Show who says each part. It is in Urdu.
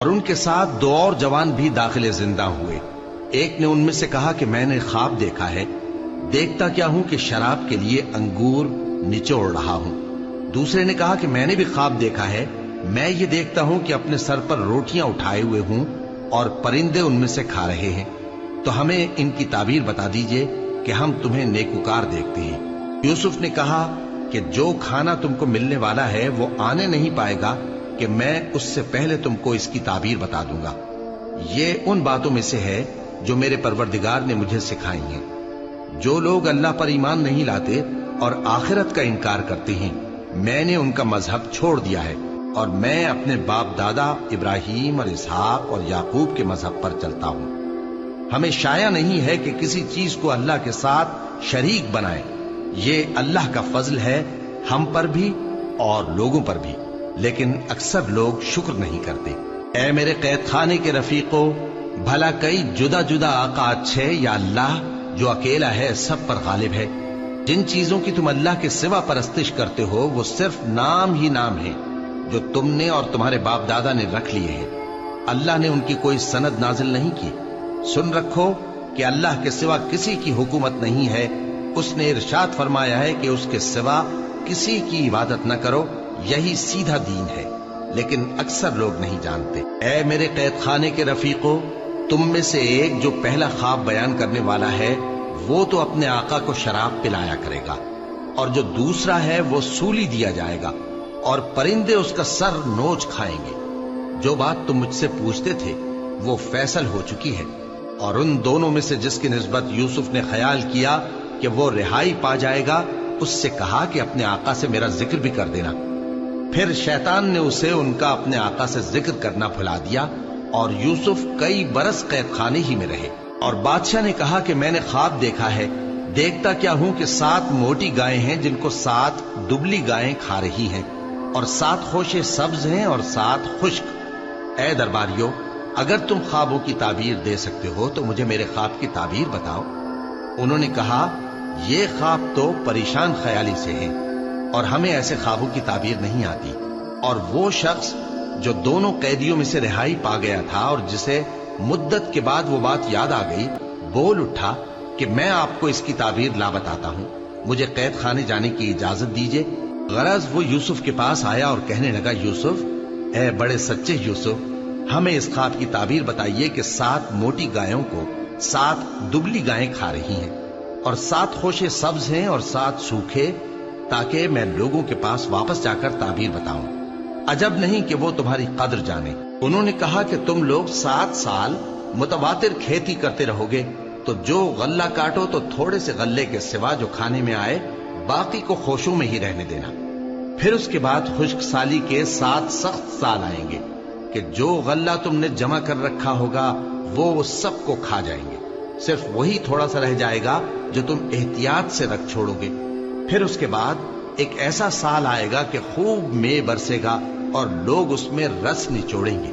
Speaker 1: اور ان کے ساتھ دو اور جوان بھی داخل زندہ ہوئے۔ ایک نے ان میں سے کہا کہ میں نے خواب دیکھا ہے، دیکھتا کیا ہوں کہ شراب کے لیے انگور نچوڑ رہا ہوں۔ دوسرے نے کہا کہ میں نے بھی خواب دیکھا ہے، میں یہ دیکھتا ہوں کہ اپنے سر پر روٹیاں اٹھائے ہوئے ہوں اور پرندے ان میں سے کھا رہے ہیں، تو ہمیں ان کی تعبیر بتا دیجئے کہ ہم تمہیں نیکوکار دیکھتے ہیں۔ یوسف نے کہا کہ جو کھانا تم کو ملنے والا ہے وہ آنے نہیں پائے گا کہ میں اس سے پہلے تم کو اس کی تعبیر بتا دوں گا۔ یہ ان باتوں میں سے ہے جو میرے پروردگار نے مجھے سکھائی ہیں۔ جو لوگ اللہ پر ایمان نہیں لاتے اور آخرت کا انکار کرتے ہیں، میں نے ان کا مذہب چھوڑ دیا ہے اور میں اپنے باپ دادا ابراہیم اور اسحاق اور یعقوب کے مذہب پر چلتا ہوں۔ ہمیں شایع نہیں ہے کہ کسی چیز کو اللہ کے ساتھ شریک بنائیں، یہ اللہ کا فضل ہے ہم پر بھی اور لوگوں پر بھی، لیکن اکثر لوگ شکر نہیں کرتے۔ اے میرے قید خانے کے رفیقو، بھلا کئی جدا جدا آقا اچھے یا اللہ جو اکیلا ہے سب پر غالب ہے؟ جن چیزوں کی تم اللہ کے سوا پرستش کرتے ہو وہ صرف نام ہی نام ہیں جو تم نے اور تمہارے باپ دادا نے رکھ لیے ہیں، اللہ نے ان کی کوئی سند نازل نہیں کی۔ سن رکھو کہ اللہ کے سوا کسی کی حکومت نہیں ہے، اس نے ارشاد فرمایا ہے کہ اس کے سوا کسی کی عبادت نہ کرو، یہی سیدھا دین ہے، لیکن اکثر لوگ نہیں جانتے۔ اے میرے قید خانے کے رفیقو، تم میں سے ایک جو پہلا خواب بیان کرنے والا ہے وہ تو اپنے آقا کو شراب پلایا کرے گا، اور جو دوسرا ہے وہ سولی دیا جائے گا اور پرندے اس کا سر نوچ کھائیں گے۔ جو بات تم مجھ سے پوچھتے تھے وہ فیصل ہو چکی ہے، اور ان دونوں میں سے جس کی نسبت یوسف نے خیال کیا کہ وہ رہائی پا جائے گا، اس سے کہا کہ اپنے آقا سے میرا ذکر بھی کر دینا۔ پھر شیطان نے اسے ان کا اپنے آقا سے ذکر کرنا بھلا دیا، اور یوسف کئی برس قید خانے ہی میں رہے۔ اور بادشاہ نے کہا کہ میں نے خواب دیکھا ہے، دیکھتا کیا ہوں کہ 7 موٹی گائیں ہیں جن کو 7 دبلی گائیں کھا رہی ہیں، اور 7 خوشے سبز ہیں اور 7 خشک۔ اے درباریو، اگر تم خوابوں کی تعبیر دے سکتے ہو تو مجھے میرے خواب کی تعبیر بتاؤ۔ انہوں نے کہا یہ خواب تو پریشان خیالی سے ہے اور ہمیں ایسے خوابوں کی تعبیر نہیں آتی۔ اور وہ شخص جو دونوں قیدیوں میں سے رہائی پا گیا تھا اور جسے مدت کے بعد وہ بات یاد آ گئی، بول اٹھا کہ میں آپ کو اس کی تعبیر لا بتاتا ہوں، مجھے قید خانے جانے کی اجازت دیجیے۔ غرض وہ یوسف کے پاس آیا اور کہنے لگا، یوسف، اے بڑے سچے یوسف، ہمیں اس خواب کی تعبیر بتائیے کہ 7 موٹی گایوں کو 7 دبلی گائیں کھا رہی ہیں، اور 7 خوشے سبز ہیں اور 7 سوکھے، تاکہ میں لوگوں کے پاس واپس جا کر تعبیر بتاؤں۔ عجب نہیں کہ وہ تمہاری قدر جانے۔ انہوں نے کہا کہ تم لوگ 7 سال متواتر کھیتی کرتے رہو گے، تو جو غلہ کاٹو تو تھوڑے سے غلے کے سوا جو کھانے میں آئے باقی کو خوشوں میں ہی رہنے دینا۔ پھر اس کے بعد خشک سالی کے 7 سخت سال آئیں گے کہ جو غلہ تم نے جمع کر رکھا ہوگا وہ سب کو کھا جائیں گے، صرف وہی تھوڑا سا رہ جائے گا جو تم احتیاط سے رکھ چھوڑو گے۔ پھر اس کے بعد ایک ایسا سال آئے گا کہ خوب مے برسے گا اور لوگ اس میں رس نچوڑیں گے۔